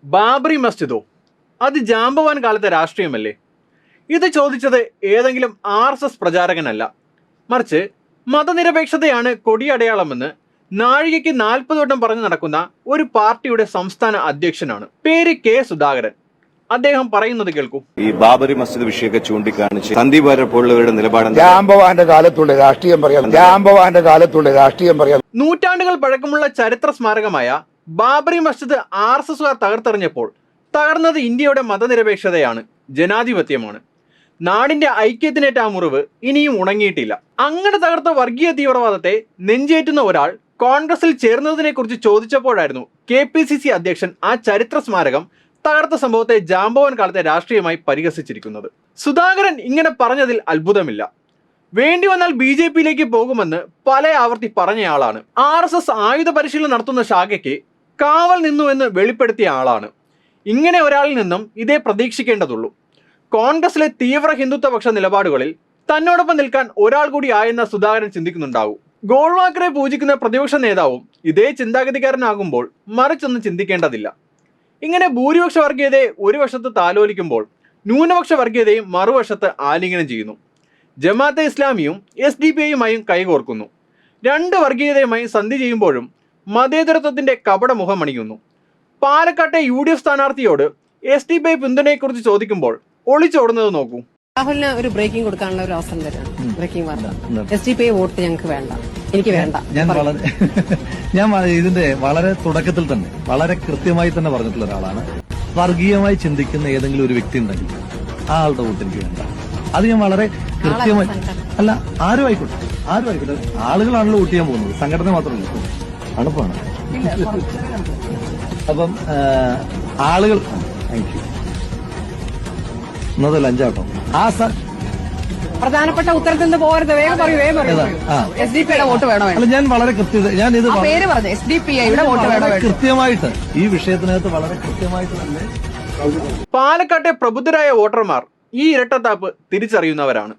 ബാബറി മസ്ജിദോ? അത് ജാംബവാൻ കാലത്തെ രാഷ്ട്രീയമല്ലേ? ഇത് ചോദിച്ചത് ഏതെങ്കിലും RSS പ്രചാരകനല്ല, മറിച്ച് മതനിരപേക്ഷതയാണ് കൊടിയടയാളമെന്ന് നാഴികയ്ക്ക് 40 വട്ടം പറഞ്ഞു നടക്കുന്ന ഒരു പാർട്ടിയുടെ സംസ്ഥാന അധ്യക്ഷനാണ്. പേര് K. സുധാകരൻ. അദ്ദേഹം പറയുന്നത് കേൾക്കൂ. ഈ ബാബറി മസ്ജിദ് വിഷയമൊക്കെ ചൂണ്ടിക്കാണിച്ച് സന്ദീപ് വാര്യർ പോലുള്ളവരുടെ നിലപാട് ജാംബവാന്റെ കാലത്തുള്ള രാഷ്ട്രീയം പറയാം. നൂറ്റാണ്ടുകൾ പഴക്കമുള്ള ചരിത്ര സ്മാരകമായ ബാബറി മസ്ജിദ് RSSകാർ തകർത്തെറിഞ്ഞപ്പോൾ തകർന്നത് ഇന്ത്യയുടെ മതനിരപേക്ഷതയാണ്, ജനാധിപത്യമാണ്. നാടിന്റെ ഐക്യത്തിനേറ്റ ആ മുറിവ് ഇനിയും ഉണങ്ങിയിട്ടില്ല. അങ്ങനെ തകർത്ത വർഗീയ തീവ്രവാദത്തെ നെഞ്ചേറ്റുന്ന ഒരാൾ കോൺഗ്രസിൽ ചേർന്നതിനെ കുറിച്ച് ചോദിച്ചപ്പോഴായിരുന്നു KPCC അധ്യക്ഷൻ ആ ചരിത്ര സ്മാരകം തകർത്ത സംഭവത്തെ ജാംബവാൻ കാലത്തെ രാഷ്ട്രീയമായി പരിഹസിച്ചിരിക്കുന്നത്. സുധാകരൻ ഇങ്ങനെ പറഞ്ഞതിൽ അത്ഭുതമില്ല. വേണ്ടി വന്നാൽ BJPയിലേക്ക് പോകുമെന്ന് പല ആവർത്തി പറഞ്ഞയാളാണ്. RSS ആയുധ പരിശീലനം നടത്തുന്ന ശാഖയ്ക്ക് കാവൽ നിന്നുവെന്ന് വെളിപ്പെടുത്തിയ ആളാണ്. ഇങ്ങനെ ഒരാളിൽ നിന്നും ഇതേ പ്രതീക്ഷിക്കേണ്ടതുള്ളൂ. കോൺഗ്രസിലെ തീവ്ര ഹിന്ദുത്വപക്ഷ നിലപാടുകളിൽ തന്നോടൊപ്പം നിൽക്കാൻ ഒരാൾ കൂടി ആയെന്ന സുധാകരൻ ചിന്തിക്കുന്നുണ്ടാവും. ഗോൾവാക്കറെ പൂജിക്കുന്ന പ്രതിപക്ഷ നേതാവും ഇതേ ചിന്താഗതിക്കാരനാകുമ്പോൾ മറിച്ചൊന്നും ചിന്തിക്കേണ്ടതില്ല. ഇങ്ങനെ ഭൂരിപക്ഷ വർഗീയതയെ ഒരു വശത്ത് താലോലിക്കുമ്പോൾ ന്യൂനപക്ഷ വർഗീയതയും മറുവശത്ത് ആലിംഗനം ചെയ്യുന്നു. ജമാഅത്തെ ഇസ്ലാമിയും SDPIയുമായും കൈകോർക്കുന്നു. രണ്ട് വർഗീയതയുമായി സന്ധി ചെയ്യുമ്പോഴും മതേതരത്വത്തിന്റെ കപട മുഖമണിയുന്നു. പാലക്കാട്ടെ UDF സ്ഥാനാർത്ഥിയോട് SDPI പിന്തുണയെക്കുറിച്ച് ചോദിക്കുമ്പോൾ ഒളിച്ചോടുന്നത് നോക്കൂ. രാഹുലിന് ഒരു ബ്രേക്കിംഗ് കൊടുക്കാനുള്ള ഒരു അവസരം തരാണ്. ബ്രേക്കിംഗ് വാർത്ത SDPI വോട്ട് ഞങ്ങൾക്ക് വേണ്ട, എനിക്ക് വേണ്ട. ഞാൻ ഇതിന്റെ വളരെ തുടക്കത്തിൽ തന്നെ വളരെ കൃത്യമായി തന്നെ പറഞ്ഞിട്ടുള്ള ഒരാളാണ്. വർഗീയമായി ചിന്തിക്കുന്ന ഏതെങ്കിലും ഒരു വ്യക്തി ഉണ്ടെങ്കിൽ ആ ആളുടെ വോട്ട് എനിക്ക് വേണ്ട. അത് ഞാൻ വളരെ കൃത്യമായി, അല്ല ആരും ആയിക്കോട്ടെ ആളുകളാണല്ലോ വോട്ട് ചെയ്യാൻ പോകുന്നത്, സംഘടന മാത്രമല്ല. തണുപ്പാണ്. അപ്പം ആളുകൾ താങ്ക് യു എന്നതല്ല അഞ്ചാട്ടോ. പ്രധാനപ്പെട്ട ഉത്തരത്തിൽ നിന്ന് പോകരുത്. വേഗം പറയൂ. SDPIയുടെ വോട്ട് വേണോ? അല്ല, ഞാൻ വളരെ ഞാൻ ഇത് പേര് പറഞ്ഞു SDPIയുടെ വോട്ട് വേണോ? കൃത്യമായിട്ട് ഈ വിഷയത്തിനകത്ത് വളരെ കൃത്യമായിട്ട് തന്നെ പാലക്കാട്ടെ പ്രബുദ്ധരായ വോട്ടർമാർ ഈ ഇരട്ടത്താപ്പ് തിരിച്ചറിയുന്നവരാണ്.